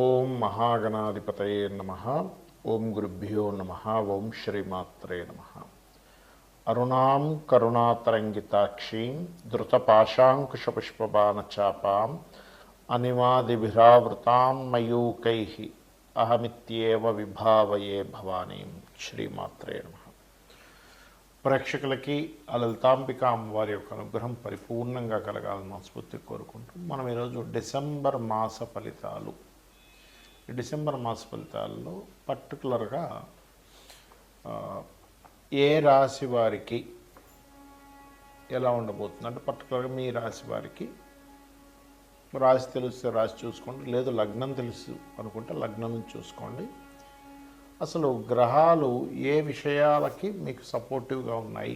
ఓం మహాగణాధిపతయే నమః. ఓం గురుభ్యో నమః. ఓం శ్రీమాత్రే నమః. అరుణాం కరుణాతరంగితాక్షీం ధృతపాశాంకుశపుష్పబాణచాపాం అనిమాదిభిరావృతాం మయూకైః అహమిత్యేవ విభావయే భవానీం. శ్రీమాత్రే నమః. ప్రేక్షకులకి ఆ లలితాంబిక అమ్మవారి యొక్క అనుగ్రహం పరిపూర్ణంగా కలగాలని మనస్ఫూర్తి కోరుకుంటూ మనం ఈరోజు డిసెంబర్ మాస ఫలితాలు, ఈ డిసెంబర్ మాస ఫలితాల్లో పర్టికులర్గా ఏ రాశి వారికి ఎలా ఉండబోతుంది అంటే, పర్టికులర్గా మీ రాశి వారికి రాశి తెలిస్తే రాశి చూసుకోండి, లేదు లగ్నం తెలుసు అనుకుంటే లగ్నం చూసుకోండి. అసలు గ్రహాలు ఏ విషయాలకి మీకు సపోర్టివ్గా ఉన్నాయి,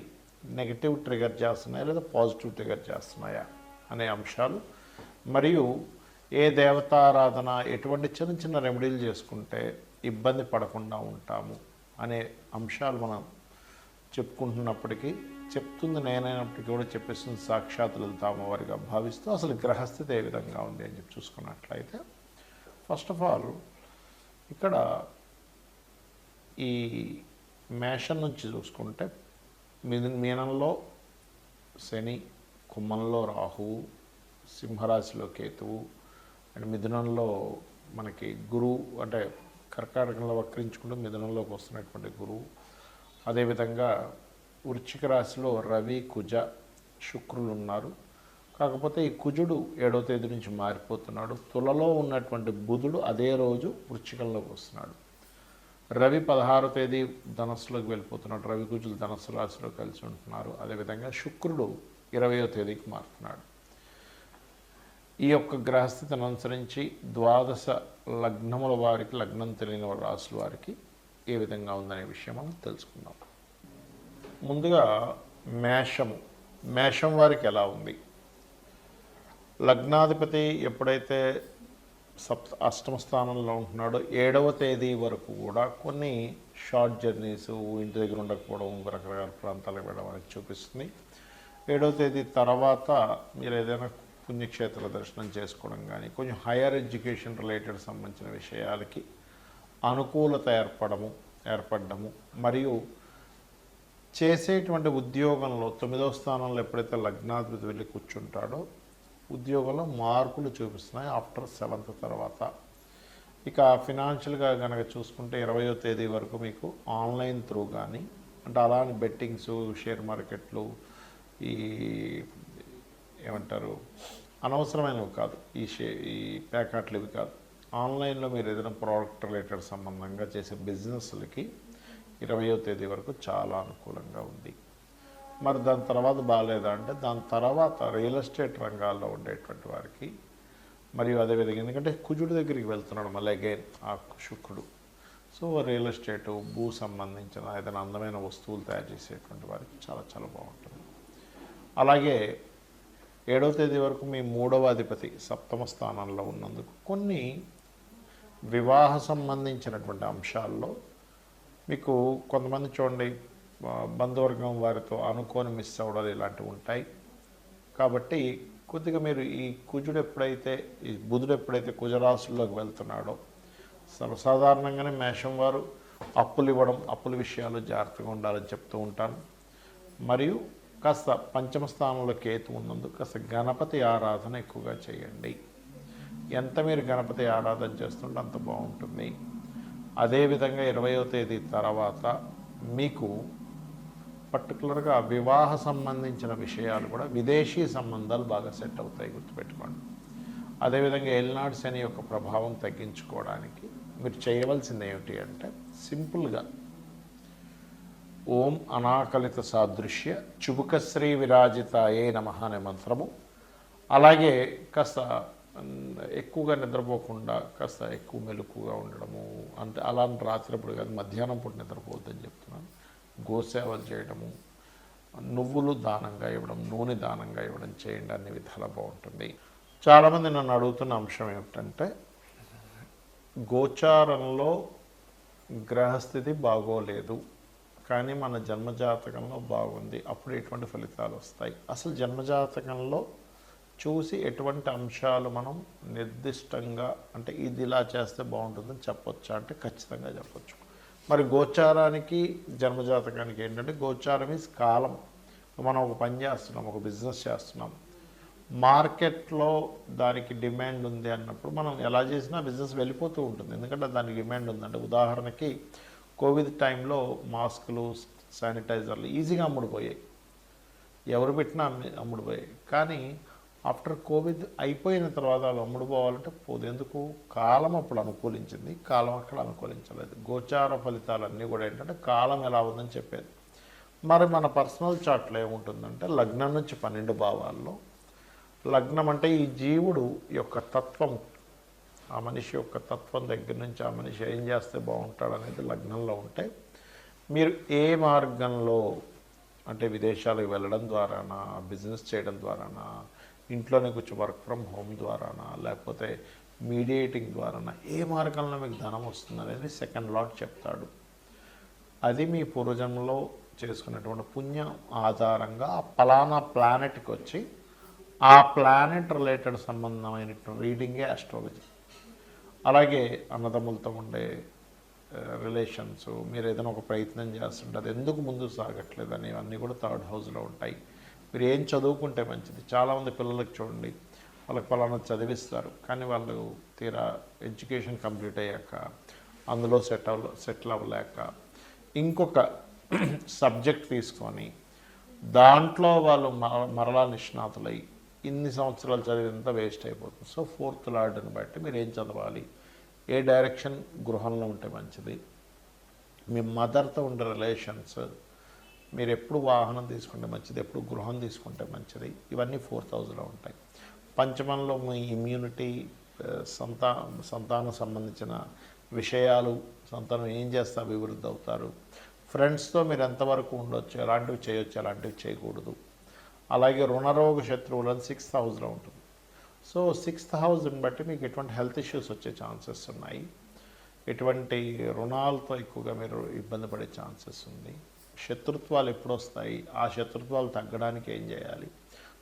నెగిటివ్ ట్రిగర్ చేస్తున్నాయా లేదా పాజిటివ్ ట్రిగర్ చేస్తున్నాయా అనే అంశాలు, మరియు ఏ దేవతారాధన, ఎటువంటి చిన్న చిన్న రెమెడీలు చేసుకుంటే ఇబ్బంది పడకుండా ఉంటాము అనే అంశాలు మనం చెప్పుకుంటున్నప్పటికీ, చెప్తుంది నేనైనప్పటికీ కూడా చెప్పేస్తుంది సాక్షాత్ లలిత అమ్మవారిగా భావిస్తూ అసలు గ్రహస్థితి ఏ విధంగా ఉంది అని చెప్పి చూసుకున్నట్లయితే, ఫస్ట్ ఆఫ్ ఆల్ ఇక్కడ ఈ మేషం నుంచి చూసుకుంటే మీనంలో శని, కుంభంలో రాహువు, సింహరాశిలో కేతువు, అండ్ మిథునంలో మనకి గురువు, అంటే కర్కాటకంలో వక్రించుకుంటూ మిథునంలోకి వస్తున్నటువంటి గురువు, అదేవిధంగా వృశ్చిక రాశిలో రవి, కుజ, శుక్రులు ఉన్నారు. కాకపోతే ఈ కుజుడు 7వ తేదీ నుంచి మారిపోతున్నాడు. తులలో ఉన్నటువంటి బుధుడు అదే రోజు వృశ్చికంలోకి వస్తున్నాడు. రవి 16వ తేదీ ధనస్సులోకి వెళ్ళిపోతున్నాడు. రవి కుజులు ధనస్సు రాశిలో కలిసి ఉంటున్నారు. అదేవిధంగా శుక్రుడు 20వ తేదీకి మారుతున్నాడు. ఈ యొక్క గ్రహస్థితిని అనుసరించి ద్వాదశ లగ్నముల వారికి, లగ్నం తెలియని రాశుల వారికి ఏ విధంగా ఉందనే విషయం మనం తెలుసుకుందాం. ముందుగా మేషం వారికి ఎలా ఉంది? లగ్నాధిపతి ఎప్పుడైతే అష్టమ స్థానంలో ఉంటున్నాడో 7వ తేదీ వరకు కూడా కొన్ని షార్ట్ జర్నీస్, ఇంటి దగ్గర ఉండకపోవడం, రకరకాల ప్రాంతాలకు వెళ్ళడం అనేది చూపిస్తుంది. 7వ తేదీ తర్వాత మీరు ఏదైనా పుణ్యక్షేత్ర దర్శనం చేసుకోవడం కానీ, కొంచెం హైయర్ ఎడ్యుకేషన్ రిలేటెడ్ సంబంధించిన విషయాలకి అనుకూలత ఏర్పడము, మరియు చేసేటువంటి ఉద్యోగంలో 9వ స్థానంలో ఎప్పుడైతే లగ్నాధిపతి వెళ్ళి కూర్చుంటాడో ఉద్యోగంలో మార్పులు చూపిస్తున్నాయి ఆఫ్టర్ 7th తర్వాత. ఇక ఫినాన్షియల్గా కనుక చూసుకుంటే 20వ తేదీ వరకు మీకు ఆన్లైన్ త్రూ కానీ, అంటే అలానే బెట్టింగ్స్, షేర్ మార్కెట్లు, ఈ ఏమంటారు అనవసరమైనవి కాదు, ఈ ప్యాకెట్లు ఇవి కాదు, ఆన్లైన్లో మీరు ఏదైనా ప్రోడక్ట్ రిలేటెడ్ సంబంధంగా చేసే బిజినెస్లకి 20వ తేదీ వరకు చాలా అనుకూలంగా ఉంది. మరి దాని తర్వాత బాగాలేదా అంటే, దాని తర్వాత రియల్ ఎస్టేట్ రంగాల్లో ఉండేటువంటి వారికి, మరియు అదేవిధంగా ఎందుకంటే కుజుడి దగ్గరికి వెళ్తున్నాడు మళ్ళీ అగైన్ ఆ శుక్రుడు, సో రియల్ ఎస్టేటు, భూ సంబంధించిన ఏదైనా అందమైన వస్తువులు తయారు చేసేటువంటి వారికి చాలా చాలా బాగుంటుంది. అలాగే 7వ తేదీ వరకు మీ 3వ అధిపతి సప్తమ స్థానంలో ఉన్నందుకు కొన్ని వివాహ సంబంధించినటువంటి అంశాల్లో మీకు కొంతమంది చూడండి బంధువర్గం వారితో అనుకోని మిస్ అవ్వడాలు ఇలాంటివి ఉంటాయి. కాబట్టి కొద్దిగా మీరు ఈ బుధుడు ఎప్పుడైతే కుజరాశుల్లోకి వెళ్తున్నాడో, సర్వసాధారణంగానే మేషం వారు అప్పులు ఇవ్వడం, అప్పుల విషయాలు జాగ్రత్తగా ఉండాలని చెప్తూ ఉంటాను. మరియు కాస్త పంచమ స్థానంలో కేతు ఉన్నందుకు కాస్త గణపతి ఆరాధన ఎక్కువగా చేయండి. ఎంత మీరు గణపతి ఆరాధన చేస్తుంటే అంత బాగుంటుంది. అదేవిధంగా 20వ తేదీ తర్వాత మీకు పర్టికులర్గా వివాహ సంబంధించిన విషయాలు కూడా, విదేశీ సంబంధాలు బాగా సెట్ అవుతాయి, గుర్తుపెట్టుకోండి. అదేవిధంగా ఏలినాడు శని యొక్క ప్రభావం తగ్గించుకోవడానికి మీరు చేయవలసింది ఏమిటి అంటే, సింపుల్గా ఓం అనాకలిత సాదృశ్య చుబుకశ్రీ విరాజితాయే నమః అనే మంత్రము, అలాగే కాస్త ఎక్కువగా నిద్రపోకుండా కాస్త ఎక్కువ మెలకుగా ఉండడము, అంటే అలాంటి రాత్రిప్పుడు కాదు మధ్యాహ్నం పూట నిద్రపోవద్దని చెప్తున్నాను. గోసేవలు చేయడము, నువ్వులు దానంగా ఇవ్వడం, నూనె దానంగా ఇవ్వడం చేయండి, అన్ని విధాలా బాగుంటుంది. చాలామంది నన్ను అడుగుతున్న అంశం ఏమిటంటే, గోచారంలో గ్రహస్థితి బాగోలేదు కానీ మన జన్మజాతకంలో బాగుంది, అప్పుడు ఎటువంటి ఫలితాలు వస్తాయి? అసలు జన్మజాతకంలో చూసి ఎటువంటి అంశాలు మనం నిర్దిష్టంగా అంటే ఇది ఇలా చేస్తే బాగుంటుందని చెప్పొచ్చా అంటే ఖచ్చితంగా చెప్పొచ్చు. మరి గోచారానికి జన్మజాతకానికి ఏంటంటే గోచారం ఈజ్ కాలం. మనం ఒక పని చేస్తున్నాం, ఒక బిజినెస్ చేస్తున్నాం, మార్కెట్లో దానికి డిమాండ్ ఉంది అన్నప్పుడు మనం ఎలా చేసినా బిజినెస్ వెళ్ళిపోతూ ఉంటుంది, ఎందుకంటే దానికి డిమాండ్ ఉందంటే. ఉదాహరణకి కోవిడ్ టైంలో మాస్కులు, శానిటైజర్లు ఈజీగా అమ్ముడుపోయాయి, ఎవరు పెట్టినా అమ్ముడుపోయాయి. కానీ ఆఫ్టర్ కోవిడ్ అయిపోయిన తర్వాత అవి అమ్ముడుపోవాలంటే పోదు. ఎందుకు? కాలం అప్పుడు అనుకూలించింది, కాలం అక్కడ అనుకూలించలేదు. గోచార ఫలితాలన్నీ కూడా ఏంటంటే కాలం ఎలా ఉందని చెప్పేది. మరి మన పర్సనల్ చార్ట్లో ఏముంటుందంటే లగ్నం నుంచి 12 భావాల్లో, లగ్నం అంటే ఈ జీవుడు యొక్క తత్వం, ఆ మనిషి యొక్క తత్వం దగ్గర నుంచి ఆ మనిషి ఏం చేస్తే బాగుంటాడు అనేది లగ్నంలో ఉంటే, మీరు ఏ మార్గంలో అంటే విదేశాలకు వెళ్ళడం ద్వారానా, బిజినెస్ చేయడం ద్వారానా, ఇంట్లోనే కూర్చొని వర్క్ ఫ్రమ్ హోమ్ ద్వారానా, లేకపోతే మీడియేటింగ్ ద్వారానా, ఏ మార్గంలో మీకు ధనం వస్తుంది అనేది సెకండ్ లాట్ చెప్తాడు. అది మీ పూర్వజన్మలో చేసుకున్నటువంటి పుణ్యం ఆధారంగా ఆ ఫలానా ప్లానెట్కి వచ్చి ఆ ప్లానెట్ రిలేటెడ్ సంబంధమైనటువంటి రీడింగే ఆస్ట్రాలజీ. అలాగే అన్నదమ్ములతో ఉండే రిలేషన్స్, మీరు ఏదైనా ఒక ప్రయత్నం చేస్తుంటే అది ఎందుకు ముందు సాగట్లేదు అనేవన్నీ కూడా థర్డ్ హౌస్లో ఉంటాయి. మీరు ఏం చదువుకుంటే మంచిది. చాలామంది పిల్లలకు చూడండి, వాళ్ళకి ఫలానా చదివిస్తారు, కానీ వాళ్ళు తీరా ఎడ్యుకేషన్ కంప్లీట్ అయ్యాక అందులో సెటిల్ అవ్వలేక ఇంకొక సబ్జెక్ట్ తీసుకొని దాంట్లో వాళ్ళు మరలా నిష్ణాతులై ఇన్ని సంవత్సరాలు చదివినంత వేస్ట్ అయిపోతుంది. సో 4th లార్డ్ని బట్టి మీరు ఏం చదవాలి, ఏ డైరెక్షన్ గృహంలో ఉంటే మంచిది, మీ మదర్తో ఉండే రిలేషన్స్, మీరు ఎప్పుడు వాహనం తీసుకుంటే మంచిది, ఎప్పుడు గృహం తీసుకుంటే మంచిది, ఇవన్నీ 4th హౌస్లో ఉంటాయి. పంచమంలో మీ ఇమ్యూనిటీ, సంతానం సంబంధించిన విషయాలు, సంతానం ఏం చేస్తే అభివృద్ధి అవుతారు, ఫ్రెండ్స్తో మీరు ఎంతవరకు ఉండొచ్చు, ఎలాంటివి చేయొచ్చు, ఎలాంటివి చేయకూడదు. అలాగే రుణరోగ శత్రువులను 6th హౌస్లో ఉంటుంది. సో 6th హౌస్ని బట్టి మీకు ఎటువంటి హెల్త్ ఇష్యూస్ వచ్చే ఛాన్సెస్ ఉన్నాయి, ఎటువంటి రుణాలతో ఎక్కువగా మీరు ఇబ్బంది పడే ఛాన్సెస్ ఉంది, శత్రుత్వాలు ఎప్పుడు వస్తాయి, ఆ శత్రుత్వాలు తగ్గడానికి ఏం చేయాలి.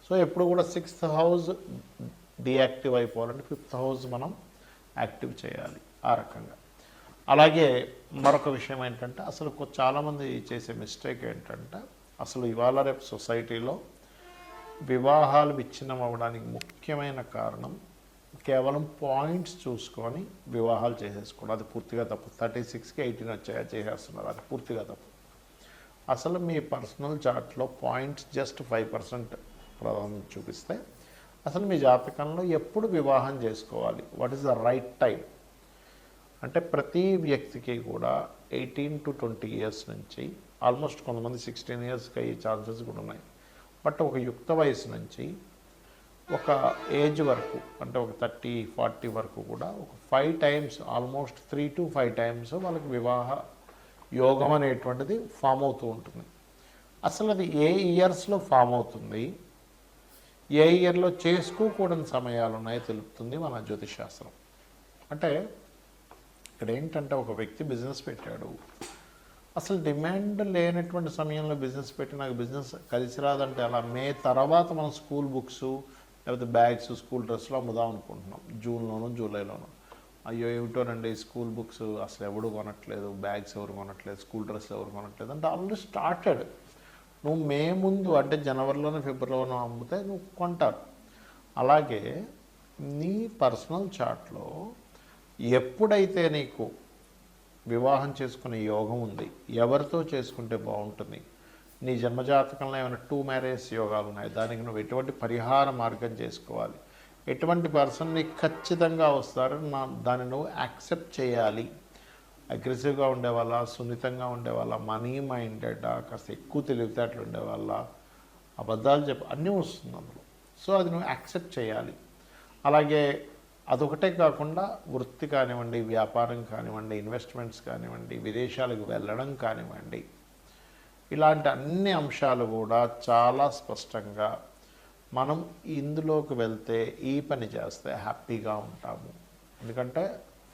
సో ఎప్పుడు కూడా 6th హౌస్ డియాక్టివ్ అయిపోవాలంటే 5th హౌస్ మనం యాక్టివ్ చేయాలి ఆ రకంగా. అలాగే మరొక విషయం ఏంటంటే అసలు చాలామంది చేసే మిస్టేక్ ఏంటంటే అసలు ఇవాళ రేపు సొసైటీలో వివాహాలు విచ్ఛిన్నం అవ్వడానికి ముఖ్యమైన కారణం కేవలం పాయింట్స్ చూసుకొని వివాహాలు చేసేసుకోవడం. అది పూర్తిగా తప్పు. 36కి 18 వచ్చాయా చేసేస్తున్నారు, అది పూర్తిగా తప్పు. అసలు మీ పర్సనల్ చార్ట్లో పాయింట్స్ జస్ట్ 5% ప్రభావం చూపిస్తే అసలు మీ జాతకంలో ఎప్పుడు వివాహం చేసుకోవాలి, what is the right time అంటే ప్రతి వ్యక్తికి కూడా 18 to 20 ఇయర్స్ నుంచి, ఆల్మోస్ట్ కొంతమంది 16 ఇయర్స్కి అయ్యే ఛాన్సెస్ కూడా ఉన్నాయి. బట్ ఒక యుక్త వయసు నుంచి ఒక ఏజ్ వరకు అంటే ఒక 30-40 వరకు కూడా ఒక 5 times, ఆల్మోస్ట్ 3 to 5 times వాళ్ళకి వివాహ యోగం అనేటువంటిది ఫామ్ అవుతూ ఉంటుంది. అసలు అది ఏ ఇయర్స్లో ఫామ్ అవుతుంది, ఏ ఇయర్లో చేసుకోకూడని సమయాలు ఉన్నాయో తెలుపుతుంది మన జ్యోతిషాస్త్రం. అంటే ఇక్కడ ఏంటంటే ఒక వ్యక్తి బిజినెస్ పెట్టాడు, అసలు డిమాండ్ లేనటువంటి సమయంలో బిజినెస్ పెట్టి నాకు బిజినెస్ కలిసి రాదంటే అలా మే తర్వాత మనం స్కూల్ బుక్స్ లేకపోతే బ్యాగ్స్, స్కూల్ డ్రెస్లు అమ్ముదాం అనుకుంటున్నాం జూన్లోనూ జూలైలోనూ. అయ్యో ఏమిటోనండి స్కూల్ బుక్స్ అసలు ఎవడు కొనట్లేదు, బ్యాగ్స్ ఎవరు కొనట్లేదు, స్కూల్ డ్రెస్లు ఎవరు కొనట్లేదు అంటే ఆల్రెడీ స్టార్టెడ్. నువ్వు మే ముందు అంటే జనవరిలోనూ ఫిబ్రవరిలోనూ అమ్మితే నువ్వు కొంటారు. అలాగే నీ పర్సనల్ చార్ట్లో ఎప్పుడైతే నీకు వివాహం చేసుకునే యోగం ఉంది, ఎవరితో చేసుకుంటే బాగుంటుంది, నీ జన్మజాతకంలో ఏమైనా 2 మ్యారేజ్ యోగాలు ఉన్నాయి, దానికి నువ్వు ఎటువంటి పరిహార మార్గం చేసుకోవాలి, ఎటువంటి పర్సన్ నీకు ఖచ్చితంగా వస్తారని దాన్ని నువ్వు యాక్సెప్ట్ చేయాలి. అగ్రెసివ్గా ఉండేవాళ్ళ, సున్నితంగా ఉండేవాళ్ళ, మనీ మైండెడ్, కాస్త ఎక్కువ తెలివితేటలు ఉండేవాళ్ళ, అబద్ధాలు అన్నీ వస్తుంది అందులో. సో అది నువ్వు యాక్సెప్ట్ చేయాలి. అలాగే అదొకటే కాకుండా వృత్తి కానివ్వండి, వ్యాపారం కానివ్వండి, ఇన్వెస్ట్మెంట్స్ కానివ్వండి, విదేశాలకు వెళ్ళడం కానివ్వండి, ఇలాంటి అన్ని అంశాలు కూడా చాలా స్పష్టంగా మనం ఇందులోకి వెళ్తే ఈ పని చేస్తే హ్యాపీగా ఉంటాము. ఎందుకంటే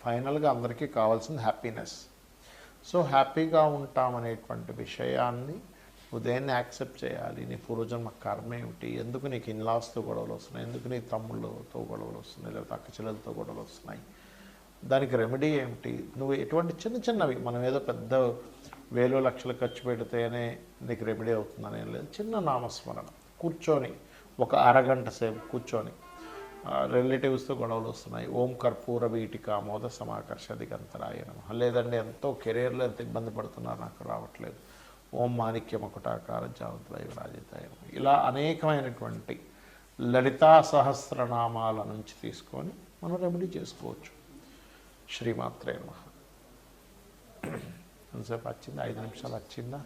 ఫైనల్గా అందరికీ కావాల్సింది హ్యాపీనెస్. సో హ్యాపీగా ఉంటామనేటువంటి విషయాన్ని ఉదయాన్నే యాక్సెప్ట్ చేయాలి. నీ పూర్వజన్మ కర్మ ఏమిటి, ఎందుకు నీకు ఇన్లాస్తో గొడవలు వస్తున్నాయి, ఎందుకు నీ తమ్ముళ్ళతో గొడవలు వస్తున్నాయి, లేకపోతే అక్క చెల్లెలతో గొడవలు వస్తున్నాయి, దానికి రెమెడీ ఏమిటి. నువ్వు ఎటువంటి చిన్న చిన్నవి, మనం ఏదో పెద్ద వేలు లక్షలు ఖర్చు పెడితేనే నీకు రెమెడీ అవుతుందనేం లేదు. చిన్న నామస్మరణ కూర్చొని ఒక అరగంట సేపు కూర్చొని, రిలేటివ్స్తో గొడవలు వస్తున్నాయి, ఓం కర్పూర వీటికా మోద సమాకర్ష దిగంతరాయ నమః. లేదండి ఎంతో కెరీర్లో ఎంత ఇబ్బంది పడుతున్నారు, నాకు రావట్లేదు, ఓం మాణిక్య మకుటాకార జావద్వైవ రాజితాయ నమః. ఇలా అనేకమైనటువంటి లలితా సహస్రనామాల నుంచి తీసుకొని మనం రెమెడీ చేసుకోవచ్చు. శ్రీమాత్రే నమః. ఎంతసేపు వచ్చిందా? 5 నిమిషాలు వచ్చిందా?